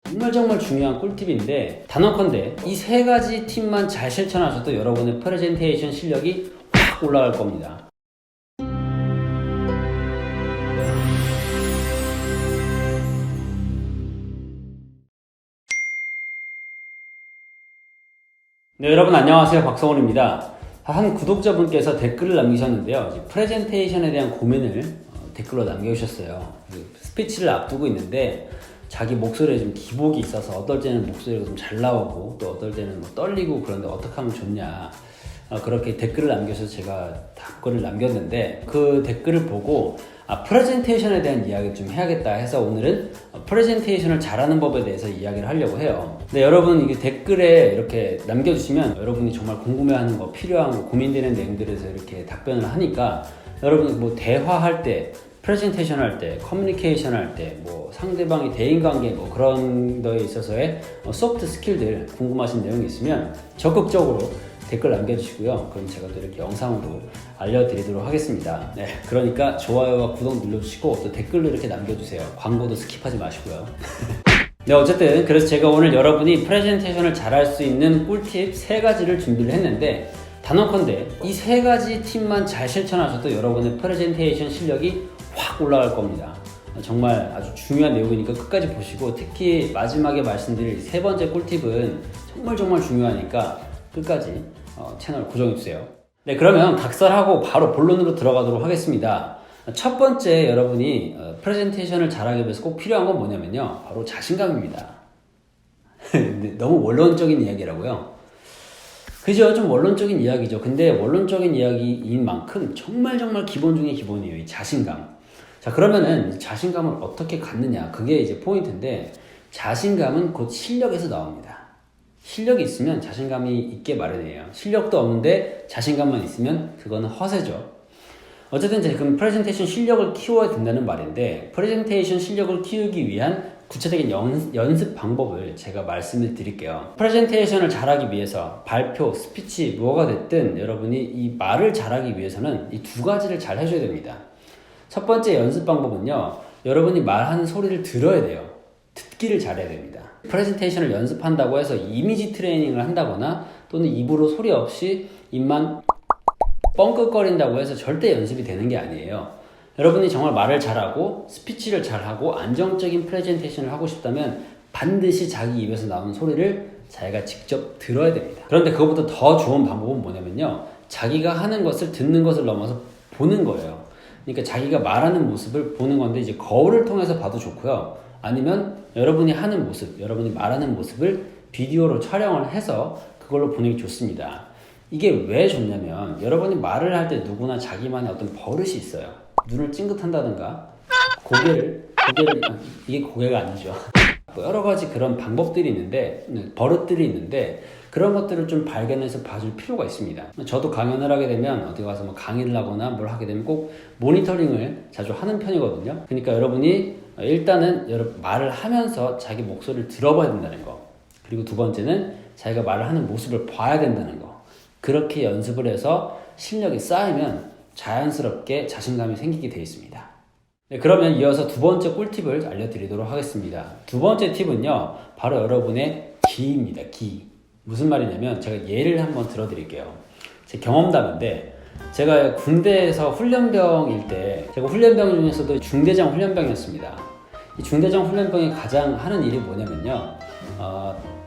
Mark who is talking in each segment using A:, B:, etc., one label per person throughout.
A: 정말 중요한 꿀팁인데, 단언컨대 이 세 가지 팁만 잘 실천하셔도 여러분의 프레젠테이션 실력이 확 올라갈 겁니다. 네, 여러분 안녕하세요. 박성훈입니다. 한 구독자분께서 댓글을 남기셨는데요. 이제 프레젠테이션에 대한 고민을 댓글로 남겨주셨어요. 스피치를 앞두고 있는데 자기 목소리에 좀 기복이 있어서 어떨 때는 목소리가 좀 잘 나오고 또 어떨 때는 뭐 떨리고 그런데 어떻게 하면 좋냐, 그렇게 댓글을 남겨서 제가 답글을 남겼는데, 그 댓글을 보고 프레젠테이션에 대한 이야기를 좀 해야겠다 해서 오늘은 프레젠테이션을 잘하는 법에 대해서 이야기를 하려고 해요. 근데 여러분, 이게 댓글에 이렇게 남겨주시면 여러분이 정말 궁금해하는 거, 필요한 거, 고민되는 내용들에 대해서 이렇게 답변을 하니까, 여러분 뭐 대화할 때, 프레젠테이션 할 때, 커뮤니케이션 할 때, 뭐 상대방의 대인관계 뭐 그런 거에 있어서의 소프트 스킬들 궁금하신 내용이 있으면 적극적으로 댓글 남겨주시고요. 그럼 제가 또 이렇게 영상으로 알려드리도록 하겠습니다. 네, 그러니까 좋아요와 구독 눌러주시고 또 댓글로 이렇게 남겨주세요. 광고도 스킵하지 마시고요. 네, 어쨌든 그래서 제가 오늘 여러분이 프레젠테이션을 잘할 수 있는 꿀팁 3가지를 준비를 했는데, 단언컨대 이 3가지 팁만 잘 실천하셔도 여러분의 프레젠테이션 실력이 확 올라갈 겁니다. 정말 아주 중요한 내용이니까 끝까지 보시고, 특히 마지막에 말씀드릴 3번째 꿀팁은 정말 중요하니까 끝까지 채널 고정해주세요. 네, 그러면 각설하고 바로 본론으로 들어가도록 하겠습니다. 첫 번째, 여러분이 프레젠테이션을 잘하기 위해서 꼭 필요한 건 뭐냐면요, 바로 자신감입니다. 너무 원론적인 이야기라고요? 그죠? 좀 원론적인 이야기죠. 근데 원론적인 이야기인 만큼 정말 기본 중에 기본이에요, 이 자신감. 자, 그러면은 자신감을 어떻게 갖느냐, 그게 이제 포인트인데, 자신감은 곧 실력에서 나옵니다. 실력이 있으면 자신감이 있게 마련이에요. 실력도 없는데 자신감만 있으면 그거는 허세죠. 어쨌든 지금 프레젠테이션 실력을 키워야 된다는 말인데, 프레젠테이션 실력을 키우기 위한 구체적인 연습 방법을 제가 말씀을 드릴게요. 프레젠테이션을 잘하기 위해서 발표, 스피치, 뭐가 됐든 여러분이 이 말을 잘하기 위해서는 이 2가지를 잘 해줘야 됩니다. 첫 번째 연습 방법은요, 여러분이 말하는 소리를 들어야 돼요. 듣기를 잘해야 됩니다. 프레젠테이션을 연습한다고 해서 이미지 트레이닝을 한다거나 또는 입으로 소리 없이 입만 뻥긋거린다고 해서 절대 연습이 되는 게 아니에요. 여러분이 정말 말을 잘하고 스피치를 잘하고 안정적인 프레젠테이션을 하고 싶다면 반드시 자기 입에서 나오는 소리를 자기가 직접 들어야 됩니다. 그런데 그것보다 더 좋은 방법은 뭐냐면요, 자기가 하는 것을 듣는 것을 넘어서 보는 거예요. 그러니까 자기가 말하는 모습을 보는 건데, 이제 거울을 통해서 봐도 좋고요, 아니면 여러분이 하는 모습, 여러분이 말하는 모습을 비디오로 촬영을 해서 그걸로 보는 게 좋습니다. 이게 왜 좋냐면, 여러분이 말을 할 때 누구나 자기만의 어떤 버릇이 있어요. 눈을 찡긋한다든가, 이게 고개가 아니죠. 여러 가지 그런 방법들이 있는데, 버릇들이 있는데, 그런 것들을 좀 발견해서 봐줄 필요가 있습니다. 저도 강연을 하게 되면, 어디 가서 뭐 강의를 하거나 뭘 하게 되면 꼭 모니터링을 자주 하는 편이거든요. 그러니까 여러분이 일단은 말을 하면서 자기 목소리를 들어봐야 된다는 거, 그리고 2번째는 자기가 말을 하는 모습을 봐야 된다는 거. 그렇게 연습을 해서 실력이 쌓이면 자연스럽게 자신감이 생기게 되어 있습니다. 네, 그러면 이어서 2번째 꿀팁을 알려드리도록 하겠습니다. 2번째 팁은요, 바로 여러분의 기입니다. 기. 무슨 말이냐면, 제가 예를 한번 들어드릴게요. 제 경험담인데, 제가 군대에서 훈련병일 때, 제가 훈련병 중에서도 중대장 훈련병이었습니다. 이 중대장 훈련병이 가장 하는 일이 뭐냐면요,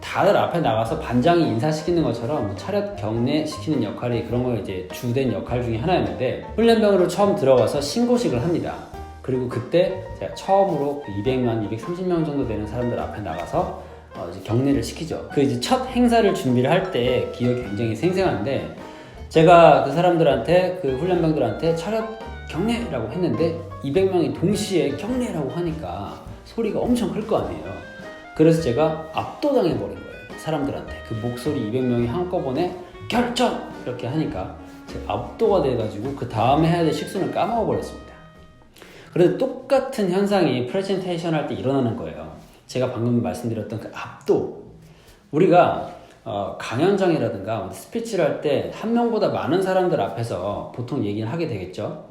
A: 다들 앞에 나가서 반장이 인사시키는 것처럼 뭐 차렷 경례 시키는 역할이, 그런 거 이제 주된 역할 중에 하나였는데, 훈련병으로 처음 들어가서 신고식을 합니다. 그리고 그때 제가 처음으로 200만, 230명 정도 되는 사람들 앞에 나가서 이제 경례를 시키죠. 그 이제 첫 행사를 준비를 할 때 기억이 굉장히 생생한데, 제가 그 사람들한테, 그 훈련병들한테 차렷 경례라고 했는데 200명이 동시에 경례라고 하니까 소리가 엄청 클 거 아니에요. 그래서 제가 압도당해 버린 거예요, 사람들한테. 그 목소리 200명이 한꺼번에 결정! 이렇게 하니까 제가 압도가 돼가지고 그 다음에 해야 될 식순을 까먹어 버렸습니다. 그런데 똑같은 현상이 프레젠테이션 할 때 일어나는 거예요. 제가 방금 말씀드렸던 그 압도. 우리가 강연장이라든가 스피치를 할 때 한 명보다 많은 사람들 앞에서 보통 얘기를 하게 되겠죠.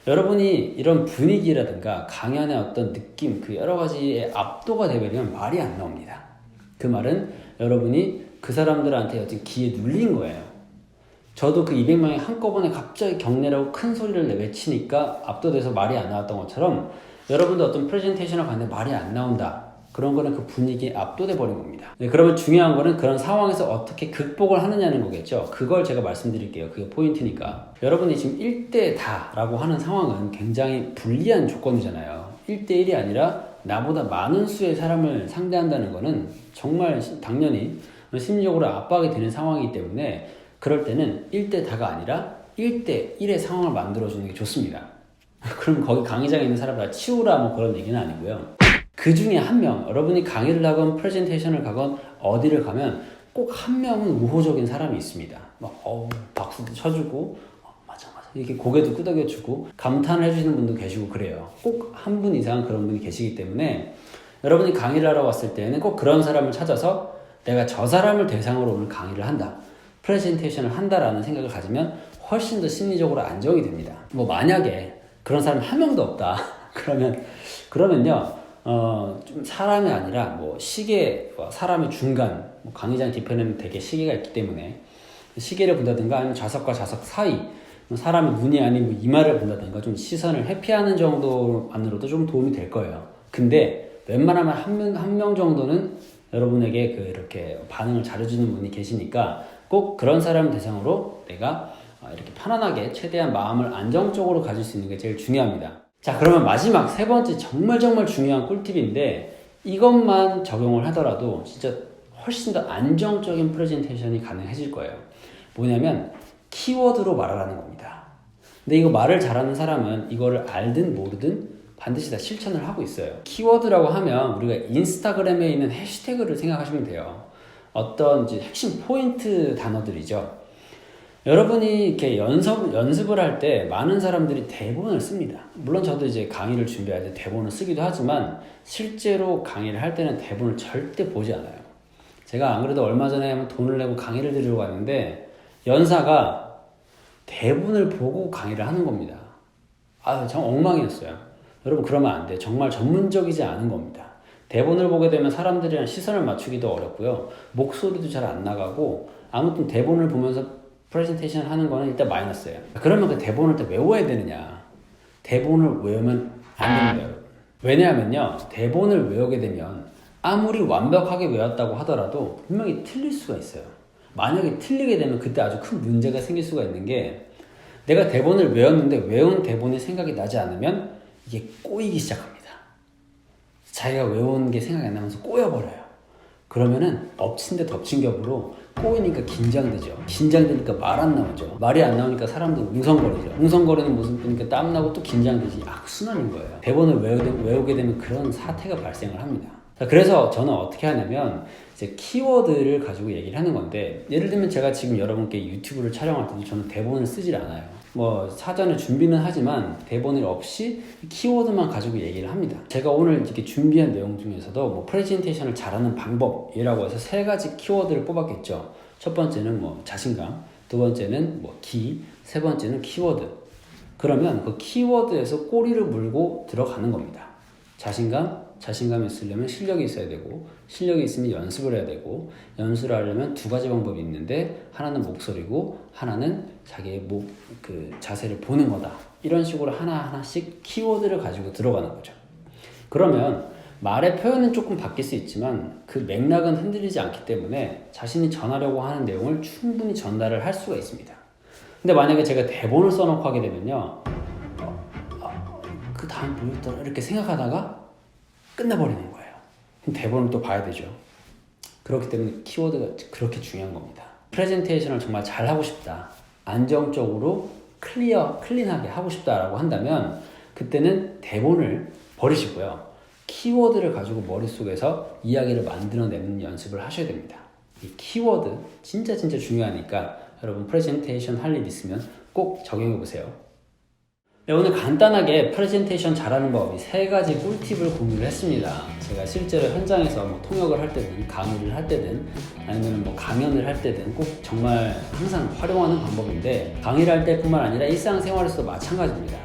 A: 여러분이 이런 분위기라든가 강연의 어떤 느낌, 그 여러 가지에 압도가 되버리면 말이 안 나옵니다. 그 말은 여러분이 그 사람들한테 어떤 기에 눌린 거예요. 저도 그 200명이 한꺼번에 갑자기 격려라고 큰 소리를 외치니까 압도돼서 말이 안 나왔던 것처럼 여러분도 어떤 프레젠테이션을 가는데 말이 안 나온다. 그런 거는 그 분위기에 압도돼 버린 겁니다. 네, 그러면 중요한 거는 그런 상황에서 어떻게 극복을 하느냐는 거겠죠. 그걸 제가 말씀드릴게요. 그게 포인트니까. 여러분이 지금 1대 다라고 하는 상황은 굉장히 불리한 조건이잖아요. 1대1이 아니라 나보다 많은 수의 사람을 상대한다는 거는 정말 당연히 심리적으로 압박이 되는 상황이기 때문에 그럴 때는 1대 다가 아니라 1대 1의 상황을 만들어주는 게 좋습니다. 그럼 거기 강의장에 있는 사람을 다 치우라 뭐 그런 얘기는 아니고요. 그 중에 한 명, 여러분이 강의를 하건 프레젠테이션을 가건 어디를 가면 꼭 한 명은 우호적인 사람이 있습니다. 막 박수도 쳐주고 맞아 이렇게 고개도 끄덕여주고 감탄을 해주시는 분도 계시고 그래요. 꼭 한 분 이상 그런 분이 계시기 때문에 여러분이 강의를 하러 왔을 때는 꼭 그런 사람을 찾아서 내가 저 사람을 대상으로 오늘 강의를 한다, 프레젠테이션을 한다라는 생각을 가지면 훨씬 더 심리적으로 안정이 됩니다. 뭐 만약에 그런 사람이 한 명도 없다 그러면요 좀 사람이 아니라 뭐 시계, 사람의 중간, 뭐 강의장 뒤편에는 되게 시계가 있기 때문에 시계를 본다든가 아니면 좌석과 좌석 사이 사람의 눈이 아닌 뭐 이마를 본다든가 좀 시선을 회피하는 정도만으로도 좀 도움이 될 거예요. 근데 웬만하면 한 명 정도는 여러분에게 이렇게 반응을 잘해주는 분이 계시니까 꼭 그런 사람 대상으로 내가 이렇게 편안하게 최대한 마음을 안정적으로 가질 수 있는 게 제일 중요합니다. 자, 그러면 마지막 세 번째 정말 중요한 꿀팁인데 이것만 적용을 하더라도 진짜 훨씬 더 안정적인 프레젠테이션이 가능해질 거예요. 뭐냐면 키워드로 말을 하는 겁니다. 근데 이거 말을 잘하는 사람은 이거를 알든 모르든 반드시 다 실천을 하고 있어요. 키워드라고 하면 우리가 인스타그램에 있는 해시태그를 생각하시면 돼요. 어떤 이제 핵심 포인트 단어들이죠. 여러분이 이렇게 연습을 할 때 많은 사람들이 대본을 씁니다. 물론 저도 이제 강의를 준비할 때 대본을 쓰기도 하지만 실제로 강의를 할 때는 대본을 절대 보지 않아요. 제가 안 그래도 얼마 전에 돈을 내고 강의를 드리러 갔는데 연사가 대본을 보고 강의를 하는 겁니다. 정 엉망이었어요. 여러분 그러면 안 돼요. 정말 전문적이지 않은 겁니다. 대본을 보게 되면 사람들이랑 시선을 맞추기도 어렵고요. 목소리도 잘 안 나가고 아무튼 대본을 보면서 프레젠테이션 하는 거는 일단 마이너스예요. 그러면 그 대본을 또 외워야 되느냐? 대본을 외우면 안 됩니다, 여러분. 왜냐하면요, 대본을 외우게 되면 아무리 완벽하게 외웠다고 하더라도 분명히 틀릴 수가 있어요. 만약에 틀리게 되면 그때 아주 큰 문제가 생길 수가 있는 게 내가 대본을 외웠는데 외운 대본이 생각이 나지 않으면 이게 꼬이기 시작합니다. 자기가 외운 게 생각이 안 나면서 꼬여버려요. 그러면은 엎친 데 덮친 격으로 꼬이니까 긴장되죠. 긴장되니까 말 안 나오죠. 말이 안 나오니까 사람들 웅성거리죠. 웅성거리는 모습 보니까 땀나고 또 긴장되지. 악순환인 거예요. 대본을 외우게 되면 그런 사태가 발생을 합니다. 자, 그래서 저는 어떻게 하냐면 이제 키워드를 가지고 얘기를 하는 건데 예를 들면 제가 지금 여러분께 유튜브를 촬영할 때도 저는 대본을 쓰질 않아요. 뭐 사전에 준비는 하지만 대본이 없이 키워드만 가지고 얘기를 합니다. 제가 오늘 이렇게 준비한 내용 중에서도 뭐 프레젠테이션을 잘하는 방법이라고 해서 3가지 키워드를 뽑았겠죠. 첫 번째는 뭐 자신감, 두 번째는 뭐 기, 세 번째는 키워드. 그러면 그 키워드에서 꼬리를 물고 들어가는 겁니다. 자신감이 있으려면 실력이 있어야 되고 실력이 있으면 연습을 해야 되고 연습을 하려면 2가지 방법이 있는데 하나는 목소리고 하나는 자기의 자세를 보는 거다. 이런 식으로 하나하나씩 키워드를 가지고 들어가는 거죠. 그러면 말의 표현은 조금 바뀔 수 있지만 그 맥락은 흔들리지 않기 때문에 자신이 전하려고 하는 내용을 충분히 전달을 할 수가 있습니다. 근데 만약에 제가 대본을 써놓고 하게 되면요 그 다음 뭐였더라 이렇게 생각하다가 끝나버리는 거예요. 그럼 대본을 또 봐야 되죠. 그렇기 때문에 키워드가 그렇게 중요한 겁니다. 프레젠테이션을 정말 잘 하고 싶다, 안정적으로 클린하게 하고 싶다라고 한다면 그때는 대본을 버리시고요. 키워드를 가지고 머릿속에서 이야기를 만들어내는 연습을 하셔야 됩니다. 이 키워드 진짜 중요하니까 여러분 프레젠테이션 할 일 있으면 꼭 적용해 보세요. 네, 오늘 간단하게 프레젠테이션 잘하는 법 3가지 꿀팁을 공유를 했습니다. 제가 실제로 현장에서 뭐 통역을 할 때든 강의를 할 때든 아니면 뭐 강연을 할 때든 꼭 정말 항상 활용하는 방법인데 강의를 할 때뿐만 아니라 일상생활에서도 마찬가지입니다.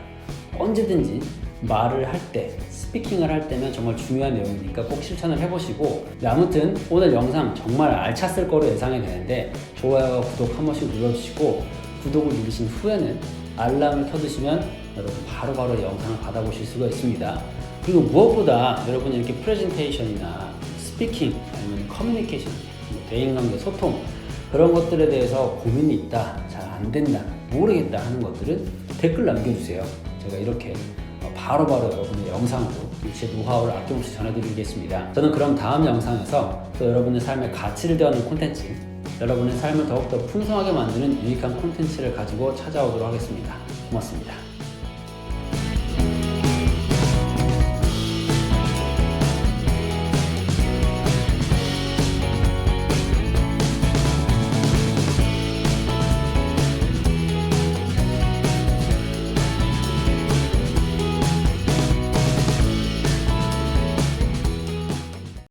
A: 언제든지 말을 할 때, 스피킹을 할 때면 정말 중요한 내용이니까 꼭 실천을 해보시고, 네, 아무튼 오늘 영상 정말 알찼을 거로 예상이 되는데 좋아요와 구독 한 번씩 눌러주시고, 구독을 누르신 후에는 알람을 켜두시면 여러분 바로바로 영상을 받아보실 수가 있습니다. 그리고 무엇보다 여러분이 이렇게 프레젠테이션이나 스피킹 아니면 커뮤니케이션, 대인관계 소통 그런 것들에 대해서 고민이 있다, 잘 안 된다, 모르겠다 하는 것들은 댓글 남겨주세요. 제가 이렇게 바로바로 여러분의 영상으로 제 노하우를 아낌없이 전해드리겠습니다. 저는 그럼 다음 영상에서 또 여러분의 삶에 가치를 더하는 콘텐츠, 여러분의 삶을 더욱더 풍성하게 만드는 유익한 콘텐츠를 가지고 찾아오도록 하겠습니다. 고맙습니다.